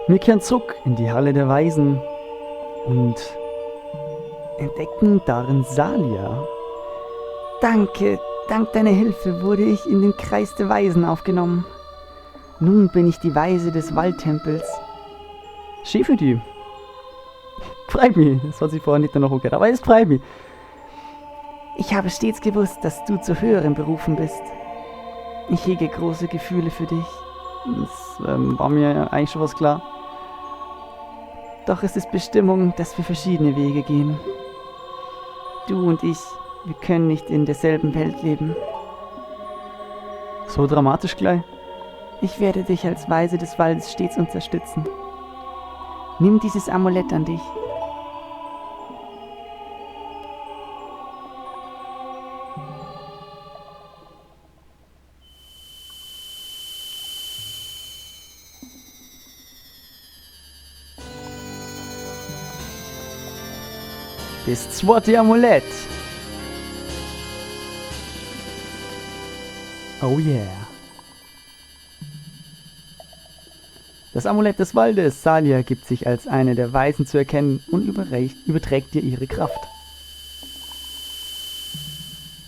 Wir kehren zurück in die Halle der Weisen und entdecken darin Salia. Danke, dank deiner Hilfe wurde ich in den Kreis der Weisen aufgenommen. Nun bin ich die Weise des Waldtempels. Schön für die. Freut mich. Das hat sich vorher nicht noch angehört, aber es freut mich. Ich habe stets gewusst, dass du zu höheren berufen bist. Ich hege große Gefühle für dich. Das war mir eigentlich schon was klar. Doch es ist Bestimmung, dass wir verschiedene Wege gehen. Du und ich, wir können nicht in derselben Welt leben. So dramatisch gleich? Ich werde dich als Weise des Waldes stets unterstützen. Nimm dieses Amulett an dich. Das zweite Amulett. Oh yeah. Das Amulett des Waldes. Salia gibt sich als eine der Weisen zu erkennen und überträgt dir ihre Kraft.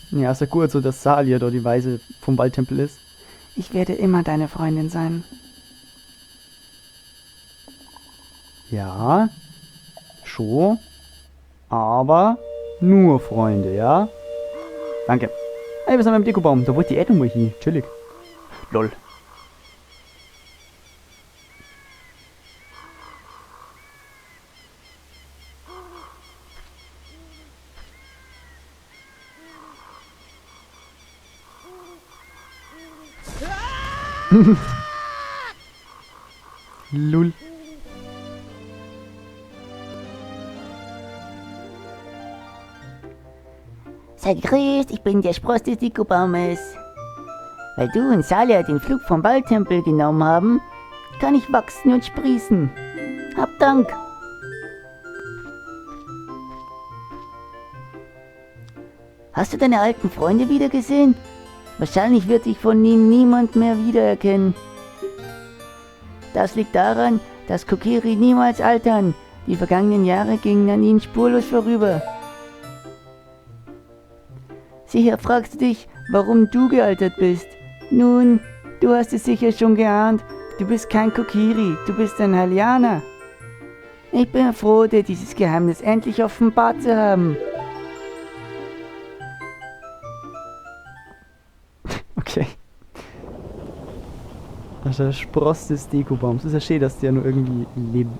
Ja, ist ja gut so, dass Salia da die Weise vom Waldtempel ist. Ich werde immer deine Freundin sein. Ja, schon. Aber nur Freunde, ja? Danke. Hey, wir sind beim Dekobaum. Da wollte ich eh mal hin. Chillig. Lol. Lull. Seid gegrüßt, ich bin der Spross des Dekobaumes. Weil du und Salia den Flug vom Waldtempel genommen haben, kann ich wachsen und sprießen. Hab Dank. Hast du deine alten Freunde wiedergesehen? Wahrscheinlich wird dich von ihnen niemand mehr wiedererkennen. Das liegt daran, dass Kokiri niemals altern. Die vergangenen Jahre gingen an ihnen spurlos vorüber. Sicher fragst du dich, warum du gealtert bist. Nun, du hast es sicher schon geahnt. Du bist kein Kokiri, du bist ein Hylianer. Ich bin froh, dir dieses Geheimnis endlich offenbart zu haben. Okay. Das ist der Spross des Dekobaums. Ist ja schön, dass der nur irgendwie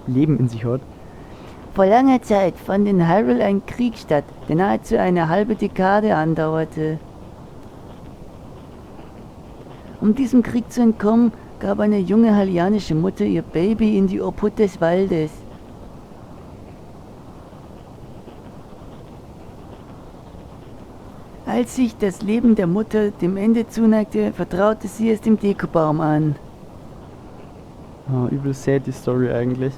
Leben in sich hat. Vor langer Zeit fand in Hyrule ein Krieg statt, der nahezu eine halbe Dekade andauerte. Um diesem Krieg zu entkommen, gab eine junge hylianische Mutter ihr Baby in die Obhut des Waldes. Als sich das Leben der Mutter dem Ende zuneigte, vertraute sie es dem Dekobaum an. Oh, übel sad die Story eigentlich.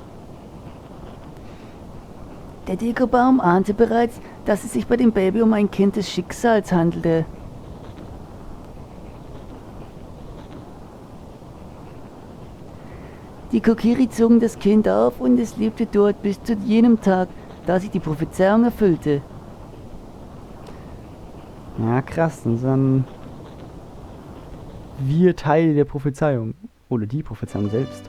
Der Dekobaum ahnte bereits, dass es sich bei dem Baby um ein Kind des Schicksals handelte. Die Kokiri zogen das Kind auf und es lebte dort bis zu jenem Tag, da sich die Prophezeiung erfüllte. Ja, krass. Dann sind wir Teil der Prophezeiung. Oder die Prophezeiung selbst.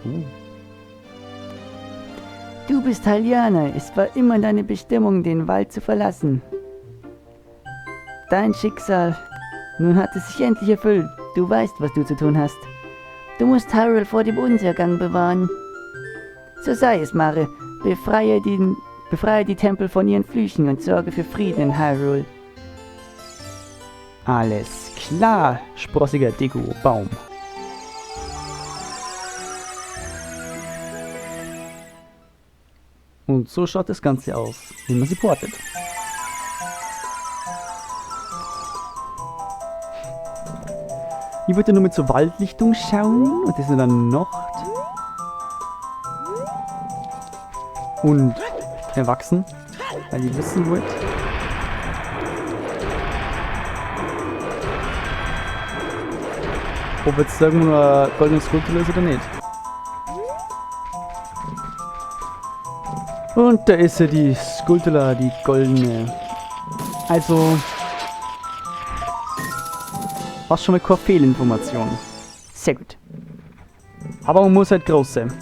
Du bist Hylianer, es war immer deine Bestimmung, den Wald zu verlassen. Dein Schicksal. Nun hat es sich endlich erfüllt. Du weißt, was du zu tun hast. Du musst Hyrule vor dem Untergang bewahren. So sei es, Mare. Befreie die Tempel von ihren Flüchen und sorge für Frieden in Hyrule. Alles klar, sprossiger Dekobaum. Und so schaut das Ganze aus, wie man sie portet. Ich wollte nur mit zur Waldlichtung schauen und das ist in der Nacht. Und erwachsen, weil ich wissen wollte. Ob jetzt irgendwo eine goldene Skulptur ist oder nicht. Und da ist sie, die Skulltula, die goldene. Also, war schon mal keine Fehlinformation. Sehr gut. Aber man muss halt groß sein.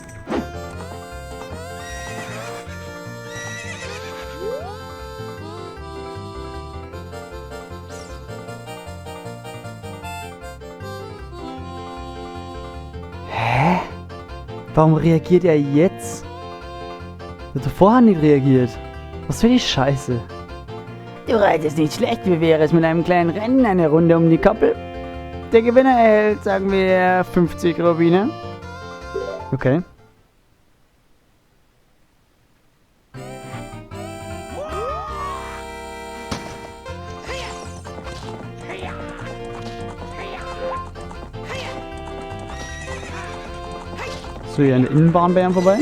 Hä? Warum reagiert er jetzt? Er hat vorher nicht reagiert. Was für die Scheiße? Du reitest nicht schlecht, wie wäre es mit einem kleinen Rennen, eine Runde um die Koppel? Der Gewinner erhält, sagen wir, 50 Rubine. Okay. So, hier an der Innenbahn wären vorbei.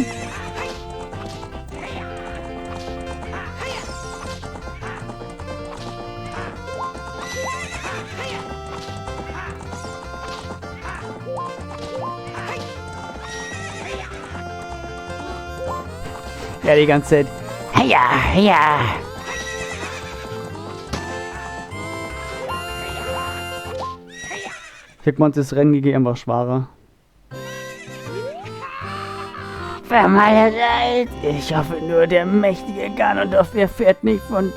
Ja, die ganze Zeit. Heia, heia. Ich hab gemeint, das Rennen gegen war schwerer. Vermaledeit. Ich hoffe nur, der mächtige Ganondorf erfährt nicht von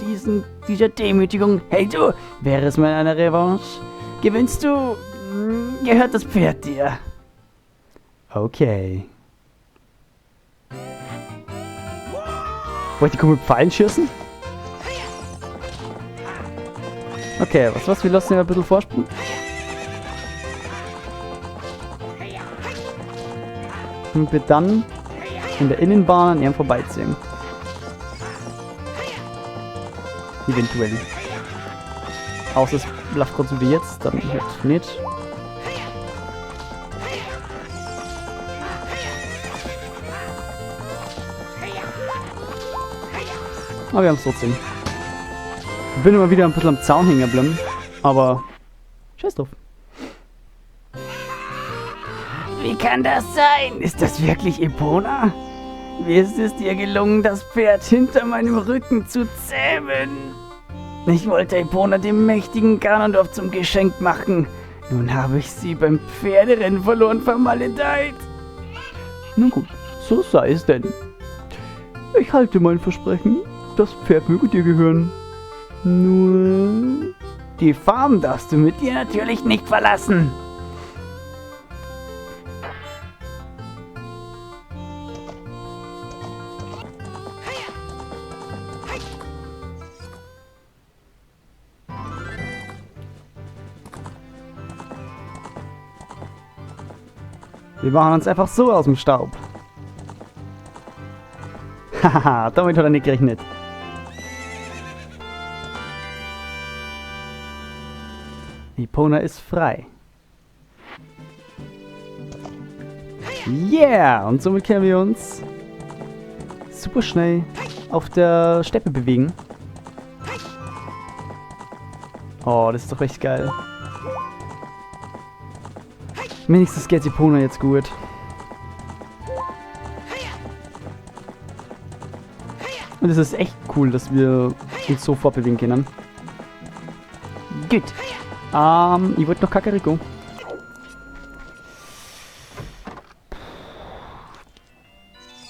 dieser Demütigung. Hey du, Wäre es mal eine Revanche? gewinnst du? Gehört das Pferd dir? Okay. Wollt ihr mit Pfeilen schießen? Okay, was? Wir lassen ihn ein bisschen Vorsprung. Und wir dann in der Innenbahn an ihm vorbeiziehen. Eventuell. Außer es läuft gerade so wie jetzt, dann halt nicht. Aber wir haben es trotzdem. Ich bin immer wieder ein bisschen am Zaun hängen geblieben, aber scheiß drauf. Wie kann das sein? Ist das wirklich Epona? Wie ist es dir gelungen, das Pferd hinter meinem Rücken zu zähmen? Ich wollte Epona dem mächtigen Ganondorf zum Geschenk machen. Nun habe ich sie beim Pferderennen verloren, vermaledeit. Nun gut, so sei es denn. Ich halte mein Versprechen. Das Pferd möge dir gehören. Nur... Die Farm darfst du mit dir natürlich nicht verlassen. Wir machen uns einfach so aus dem Staub. Haha, damit hat er nicht gerechnet. Epona ist frei. Yeah! Und somit können wir uns super schnell auf der Steppe bewegen. Oh, das ist doch echt geil. Wenigstens geht Epona jetzt gut. Und es ist echt cool, dass wir uns so fortbewegen können. Gut. Ich wollte noch Kakariko.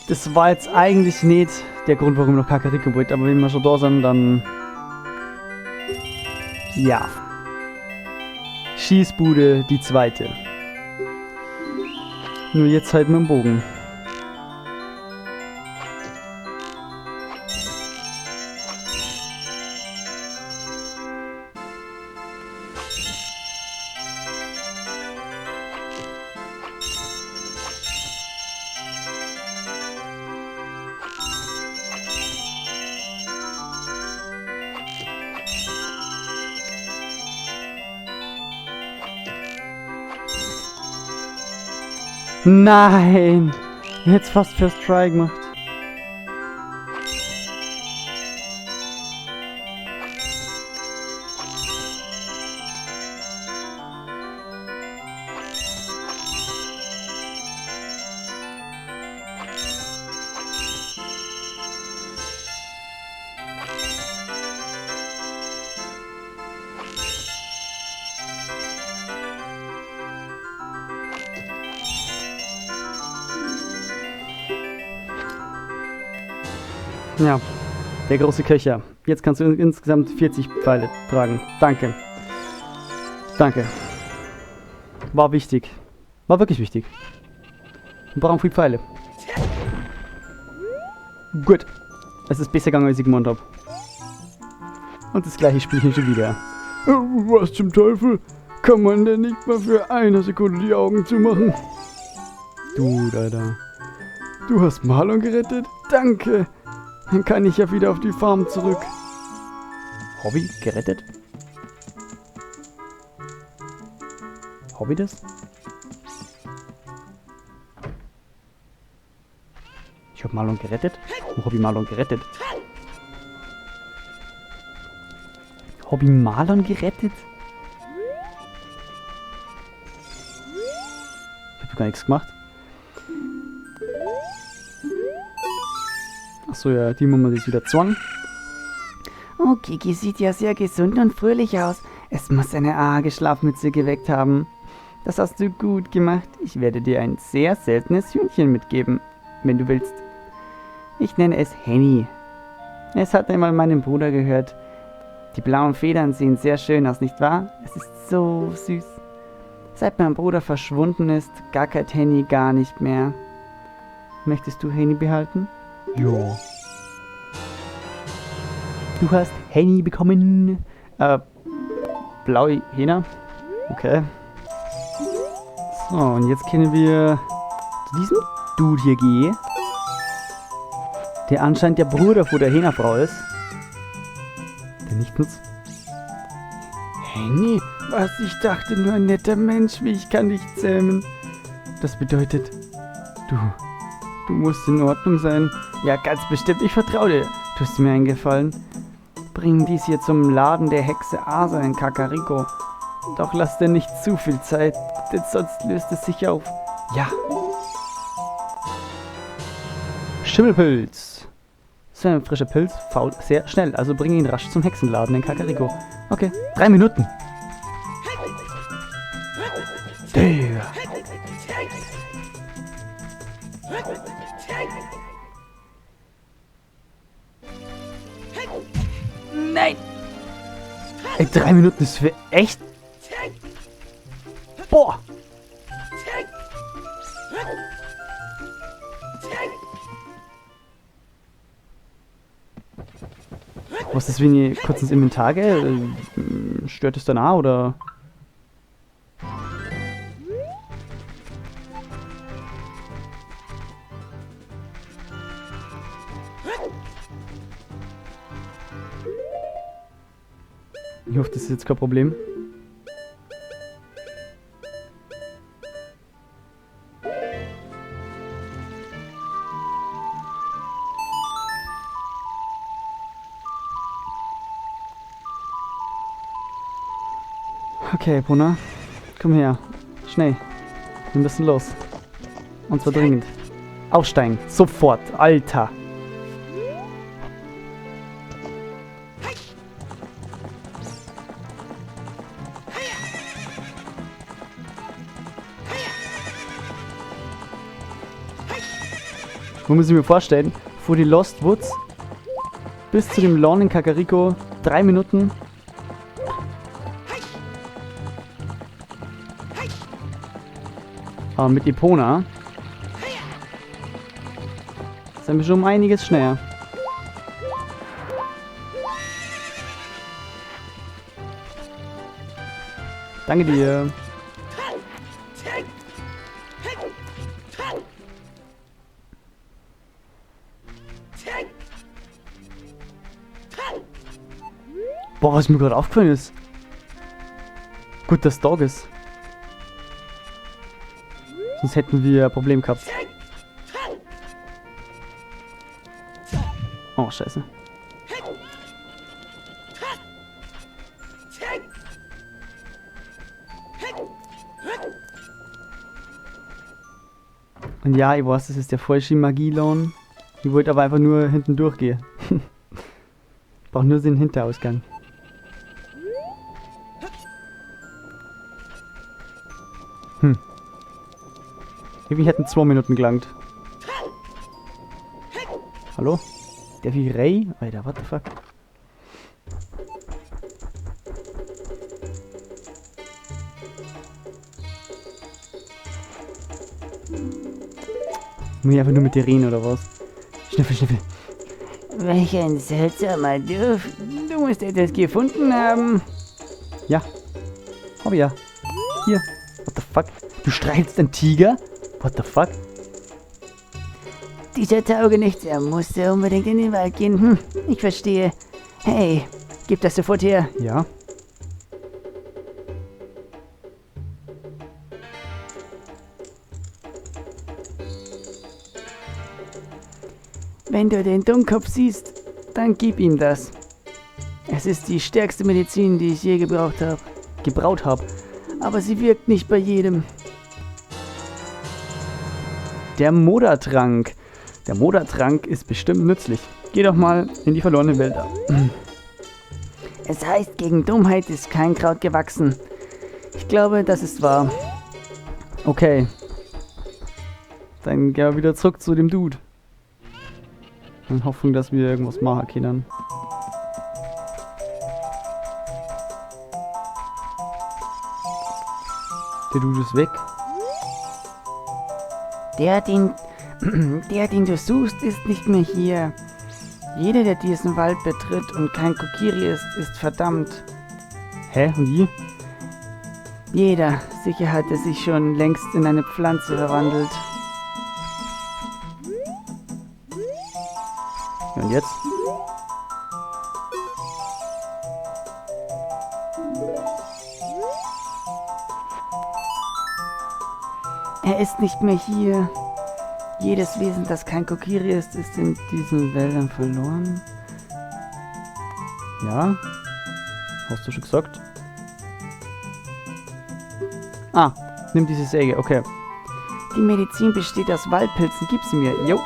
Das war jetzt eigentlich nicht der Grund, warum ich noch Kakariko wollte, aber wenn wir schon da sind, dann... Ja. Schießbude, die zweite. Nur jetzt halt mit dem Bogen. Nein! Jetzt fast First Try gemacht. Ja, der große Köcher. Jetzt kannst du insgesamt 40 Pfeile tragen. Danke. Danke. War wichtig. War wirklich wichtig. Wir brauchen viel Pfeile. Gut. Es ist besser gegangen, als ich gemeint habe. Und das gleiche Spielchen schon wieder. Was zum Teufel? Kann man denn nicht mal für eine Sekunde die Augen zumachen? Du, Alter. Du hast Marlon gerettet? Danke. Dann kann ich ja wieder auf die Farm zurück. Hobby gerettet? Hobby das? Ich hab Marlon gerettet? Wo hab ich Marlon gerettet? Hobby Marlon gerettet? Ich hab gar nichts gemacht. Achso, ja, die Mama ist wieder zwang. Oh, Kiki sieht ja sehr gesund und fröhlich aus. Es muss eine arge Schlafmütze geweckt haben. Das hast du gut gemacht. Ich werde dir ein sehr seltenes Hühnchen mitgeben, wenn du willst. Ich nenne es Henny. Es hat einmal meinem Bruder gehört. Die blauen Federn sehen sehr schön aus, nicht wahr? Es ist so süß. Seit mein Bruder verschwunden ist, gackert Henny gar nicht mehr. Möchtest du Henny behalten? Ja. Du hast Henny bekommen. Blaue Hähner. Okay. So, und jetzt können wir zu diesem Dude hier gehen. Der anscheinend der Bruder von der Hähnerfrau ist. Der nicht nutzt. Henny, was? Ich dachte nur ein netter Mensch, wie ich kann dich zähmen. Das bedeutet, du musst in Ordnung sein. Ja, ganz bestimmt, ich vertraue dir. Tust mir einen Gefallen. Bring dies hier zum Laden der Hexe Asa in Kakariko. Doch lass dir nicht zu viel Zeit, denn sonst löst es sich auf. Ja. Schimmelpilz. So ein frischer Pilz fault sehr schnell, also bring ihn rasch zum Hexenladen in Kakariko. Okay, 3 Minuten. Der. Nein! Ey, 3 Minuten ist für echt? Boah! Was ist, wenn ihr kurz ins Inventar geht? Stört es danach oder? Ich hoffe, das ist jetzt kein Problem. Okay, Brunner. Komm her. Schnell. Wir müssen los. Und zwar dringend. Aussteigen. Sofort. Alter. Wo muss ich mir vorstellen? Vor die Lost Woods bis zu dem Lawn in Kakariko 3 Minuten. Aber mit Epona sind wir schon um einiges schneller. Danke dir. Boah, was mir gerade aufgefallen ist. Gut, dass Dog ist. Sonst hätten wir ein Problem gehabt. Oh, scheiße. Und ja, ich weiß, das ist der falsche Magie-Lawn. Ich wollte aber einfach nur hinten durchgehen. Ich brauche nur den Hinterausgang. Irgendwie hätten 2 Minuten gelangt. Hallo? Der wie Ray? Alter, what the fuck? Muss ich einfach nur mit dir reden, oder was? Schnüffel, schnüffel. Welch ein seltsamer Duft. Du musst etwas gefunden haben. Ja. Hab ich ja. Hier. What the fuck? Du streichelst einen Tiger? What the fuck? Dieser Taugenichts, er musste unbedingt in den Wald gehen. Ich verstehe. Hey, gib das sofort her. Ja. Wenn du den Dummkopf siehst, dann gib ihm das. Es ist die stärkste Medizin, die ich je Gebraut hab. Aber sie wirkt nicht bei jedem. Der Modertrank. Der Modertrank ist bestimmt nützlich. Geh doch mal in die verlorenen Wälder. Es heißt, gegen Dummheit ist kein Kraut gewachsen. Ich glaube, das ist wahr. Okay. Dann gehen wir wieder zurück zu dem Dude. In Hoffnung, dass wir irgendwas machen können. Der Dude ist weg. Der, den du suchst, ist nicht mehr hier. Jeder, der diesen Wald betritt und kein Kokiri ist, ist verdammt. Hä? Und wie? Jeder. Sicher hat er sich schon längst in eine Pflanze verwandelt. Ja, und jetzt? Er ist nicht mehr hier. Jedes Wesen, das kein Kokiri ist, ist in diesen Wäldern verloren. Ja? Hast du schon gesagt? Ah, nimm diese Säge, okay. Die Medizin besteht aus Waldpilzen. Gib sie mir. Jo.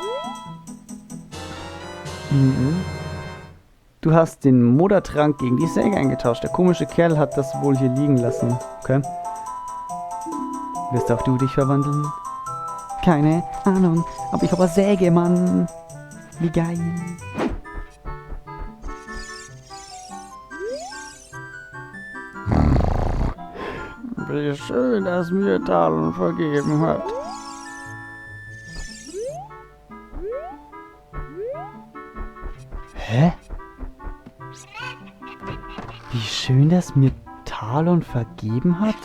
Mhm. Du hast den Modertrank gegen die Säge eingetauscht. Der komische Kerl hat das wohl hier liegen lassen. Okay. Wirst auch du dich verwandeln? Keine Ahnung. Aber ich habe eine Säge, Mann. Wie geil. Wie schön, dass mir Talon vergeben hat. Hä? Wie schön, dass mir Talon vergeben hat?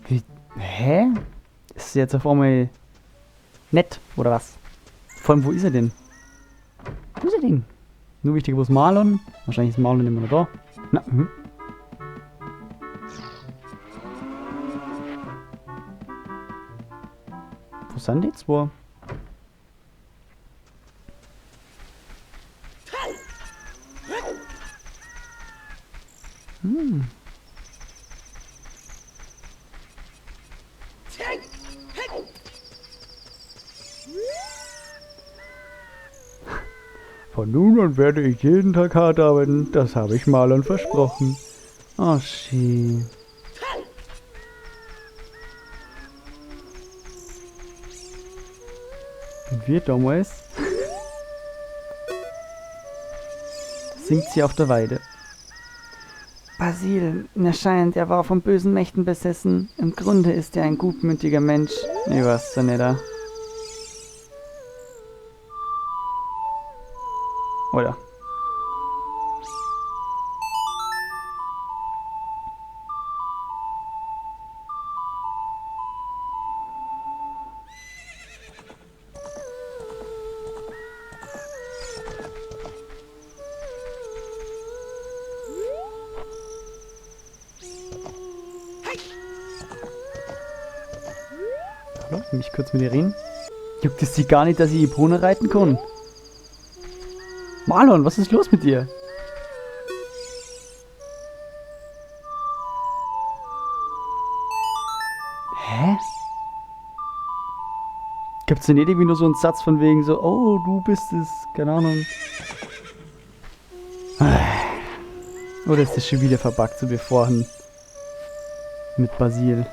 Wie, hä? Ist jetzt auf einmal nett, oder was? Vor allem, wo ist er denn? Wo ist er denn? Nur wichtig, wo ist Marlon? Wahrscheinlich ist Marlon immer noch da. Na, Wo sind die zwei? Von nun an werde ich jeden Tag hart arbeiten. Das habe ich Marlon versprochen. Oh, shit. Und wir damals singt sie auf der Weide. Basil, mir scheint, er war von bösen Mächten besessen. Im Grunde ist er ein gutmütiger Mensch. Ich weiß ja nicht. Oder? Hallo? Mich kurz mit ihr reden. Juckt es sie gar nicht, dass ich Epona reiten kann? Marlon, was ist los mit dir? Hä? Gibt's denn nicht irgendwie nur so einen Satz von wegen so, oh, du bist es, keine Ahnung. Oder ist das schon wieder verbuggt, so wie vorhin mit Basil?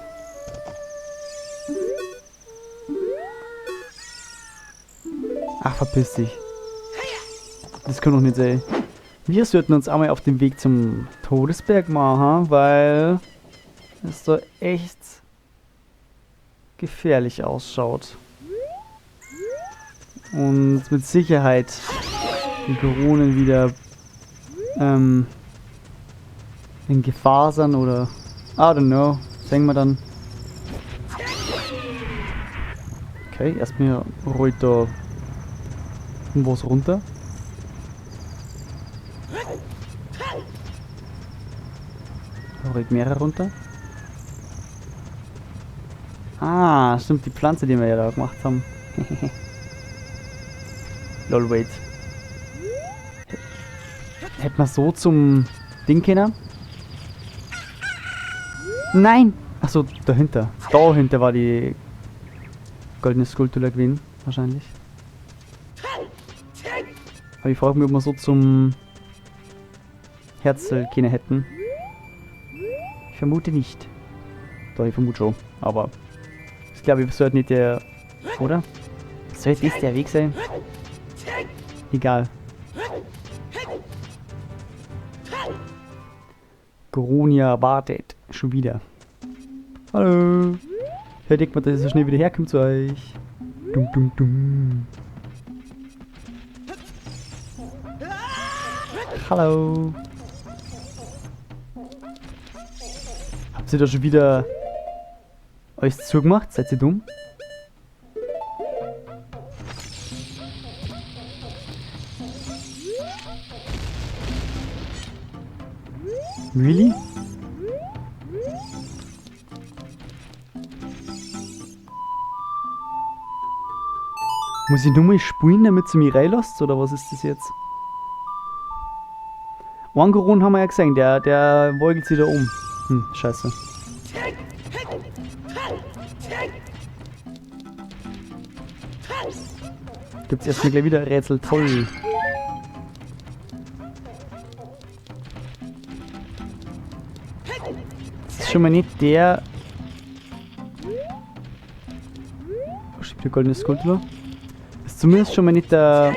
Ach, verpiss dich. Das kann doch nicht sein. Wir sollten uns einmal auf den Weg zum Todesberg machen, weil es da echt gefährlich ausschaut. Und mit Sicherheit die Koronen wieder in Gefahr sind oder I don't know. Sehen wir dann. Okay, erstmal rollt da was runter. Da rollt mehrere runter. Ah, stimmt, die Pflanze, die wir ja da gemacht haben. Lol, wait. Hätten wir so zum Ding können? Nein! Achso, dahinter. Dahinter war die goldene Skulptur gewesen, wahrscheinlich. Aber ich frage mich, ob wir so zum Herzl keine hätten. Ich vermute nicht. Doch, ich vermute schon. Aber ich glaube, es sollte nicht der... Oder? Sollte das der Weg sein? Egal. Goronia wartet. Schon wieder. Hallo. Ich denke mal, dass ich so schnell wieder herkomme zu euch. Dum dum dum. Hallo. Habt ihr da schon wieder euch zugemacht? Seid ihr dumm? Really? Muss ich nur mal spielen, damit sie mich reinlässt? Oder was ist das jetzt? Wangeron haben wir ja gesehen, der wollt sich da um. Scheiße. Gibt's erstmal gleich wieder ein Rätsel, toll. Das ist schon mal nicht der... Wo steht der goldene Skulptur? Das ist zumindest schon mal nicht der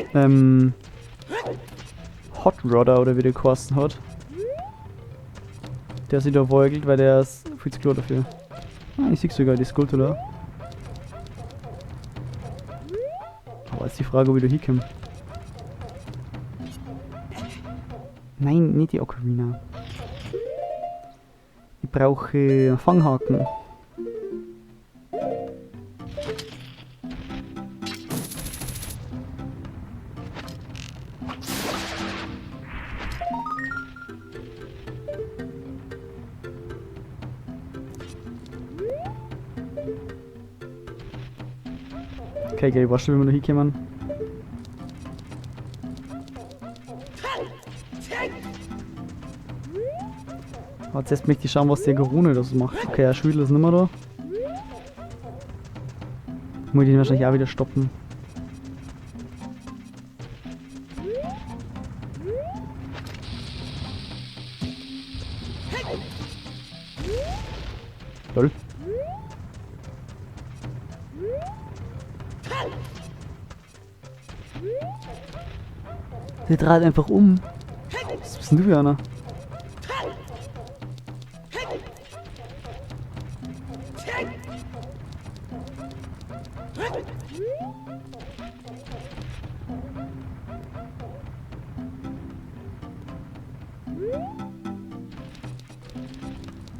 Hot Rodder oder wie der geheißen hat. Der sich da wollt, weil der ist viel zu klar dafür. Ah, ich sehe sogar die Skulptur da. Aber jetzt die Frage, ob ich da hinkomme. Nein, nicht die Ocarina. Ich brauche einen Fanghaken. Okay, geil, weißt du, wie wir da hinkommen? Aber jetzt möchte ich schauen, was der Corona da so macht. Okay, der Schwedel ist nicht mehr da. Muss ich den wahrscheinlich auch wieder stoppen. Lol. Der dreht einfach um. Was bist denn du für einer?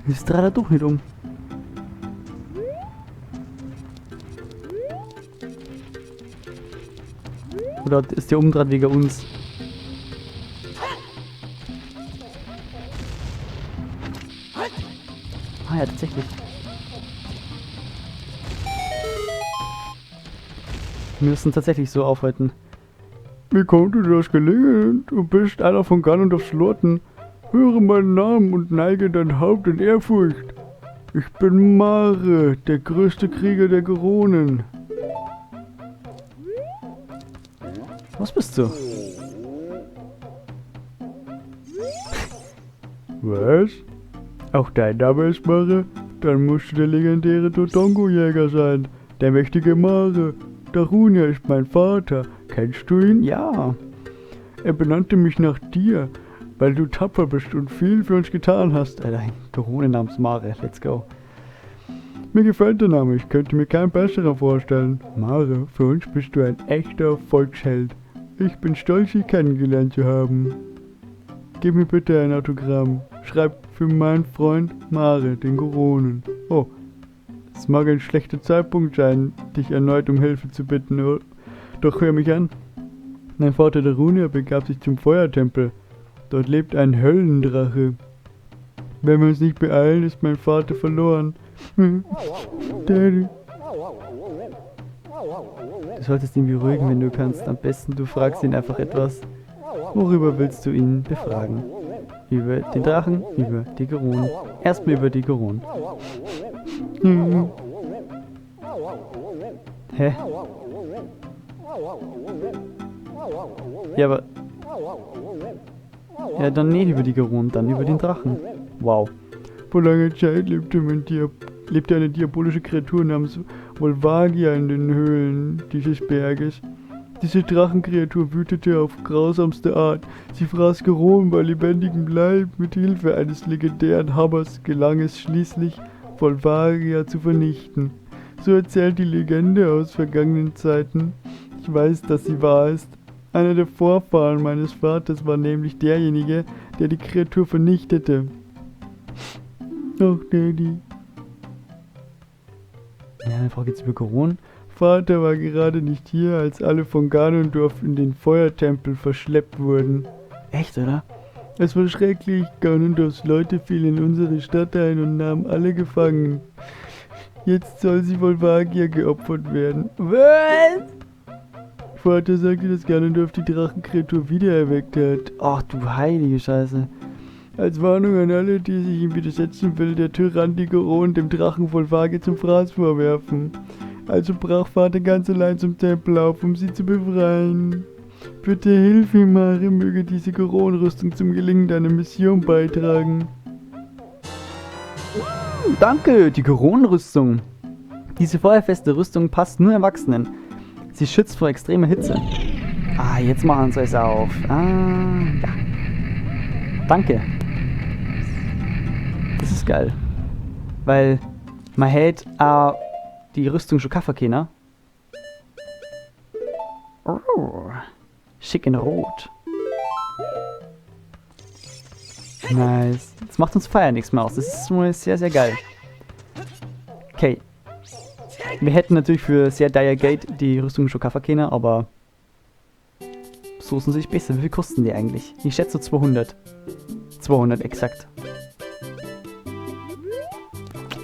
Jetzt dreht er doch nicht um. Oder ist der umdreht wegen uns? Ah ja, tatsächlich. Wir müssen tatsächlich so aufhalten. Wie konnte das gelingen? Du bist einer von Ganon of Slorten. Höre meinen Namen und neige dein Haupt in Ehrfurcht. Ich bin Mare, der größte Krieger der Geronen. Was bist du? Was? Auch dein Name ist Mare? Dann musst du der legendäre Dodongo-Jäger sein. Der mächtige Mare. Darunia ist mein Vater. Kennst du ihn? Ja. Er benannte mich nach dir, weil du tapfer bist und viel für uns getan hast. Alter, ein Dorone namens Mare. Let's go. Mir gefällt der Name, ich könnte mir keinen besseren vorstellen. Mare, für uns bist du ein echter Volksheld. Ich bin stolz, dich kennengelernt zu haben. Gib mir bitte ein Autogramm. Schreib für meinen Freund Mare, den Goronen. Oh, es mag ein schlechter Zeitpunkt sein, dich erneut um Hilfe zu bitten, doch hör mich an. Mein Vater Darunia begab sich zum Feuertempel. Dort lebt ein Höllendrache. Wenn wir uns nicht beeilen, ist mein Vater verloren. Daddy. Du solltest ihn beruhigen, wenn du kannst. Am besten du fragst ihn einfach etwas. Worüber willst du ihn befragen? Über den Drachen, über die Goronen. Erstmal über die Goronen. Hä? Ja, aber... Ja, dann nicht über die Goronen, dann über den Drachen. Wow. Vor langer Zeit lebte eine diabolische Kreatur namens Volvagia in den Höhlen dieses Berges. Diese Drachenkreatur wütete auf grausamste Art. Sie fraß Goronen bei lebendigem Leib. Mit Hilfe eines legendären Hammers gelang es schließlich, Volvagia zu vernichten. So erzählt die Legende aus vergangenen Zeiten. Ich weiß, dass sie wahr ist. Einer der Vorfahren meines Vaters war nämlich derjenige, der die Kreatur vernichtete. Ach, Daddy. Ja, eine Frage jetzt über Goronen. Vater war gerade nicht hier, als alle von Ganondorf in den Feuertempel verschleppt wurden. Echt, oder? Es war schrecklich. Ganondorfs Leute fielen in unsere Stadt ein und nahmen alle gefangen. Jetzt soll sie Volvagia geopfert werden. Was? Vater sagte, dass Ganondorf die Drachenkreatur wiedererweckt hat. Ach du heilige Scheiße. Als Warnung an alle, die sich ihm widersetzen will, der Tyrann die Goron dem Drachen Volvagia zum Fraß vorwerfen. Also brach Vater ganz allein zum Tempel auf, um sie zu befreien. Bitte hilf ihm, Mare, möge diese Goron-Rüstung zum Gelingen deiner Mission beitragen. Danke, die Goron-Rüstung. Diese feuerfeste Rüstung passt nur Erwachsenen. Sie schützt vor extremer Hitze. Ah, jetzt machen sie es auf. Ah, ja. Danke. Das ist geil. Weil man hält die Rüstung schon kaufen können. Oh, schick in Rot. Nice. Das macht uns Feier nichts mehr aus. Das ist schon sehr, sehr geil. Okay. Wir hätten natürlich für sehr dire Gate die Rüstung schon kaufen können, aber so sind sie sich besser. Wie viel kosten die eigentlich? Ich schätze so 200. 200 exakt.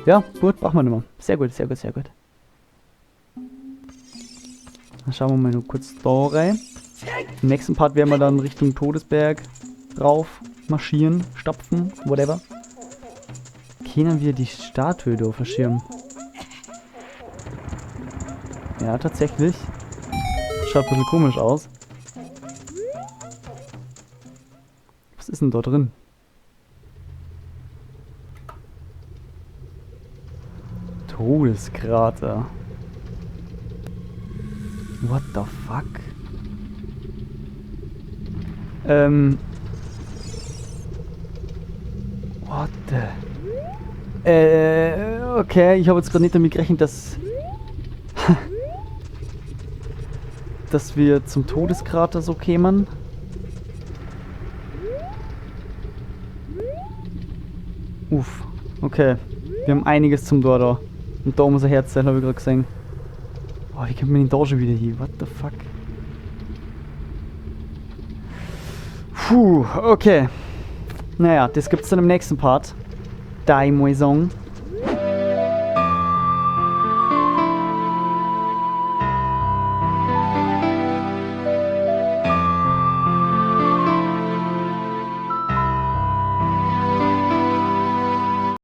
Ja, gut, brauchen wir nicht mehr. Sehr gut, sehr gut, sehr gut. Dann schauen wir mal nur kurz da rein. Im nächsten Part werden wir dann Richtung Todesberg rauf marschieren, stapfen, whatever. Können wir die Statue da verschirmen? Ja, tatsächlich. Schaut ein bisschen komisch aus. Was ist denn da drin? Todeskrater. What the fuck? What the... okay, ich habe jetzt gerade nicht damit gerechnet, dass... dass wir zum Todeskrater so kämen. Uff, okay. Wir haben einiges zum Tor da. Und da muss ein Herz sein, habe ich gerade gesehen. Oh, wie kommt man denn da schon wieder hier? What the fuck? Puh, okay. Naja, das gibt's dann im nächsten Part. Die Maison.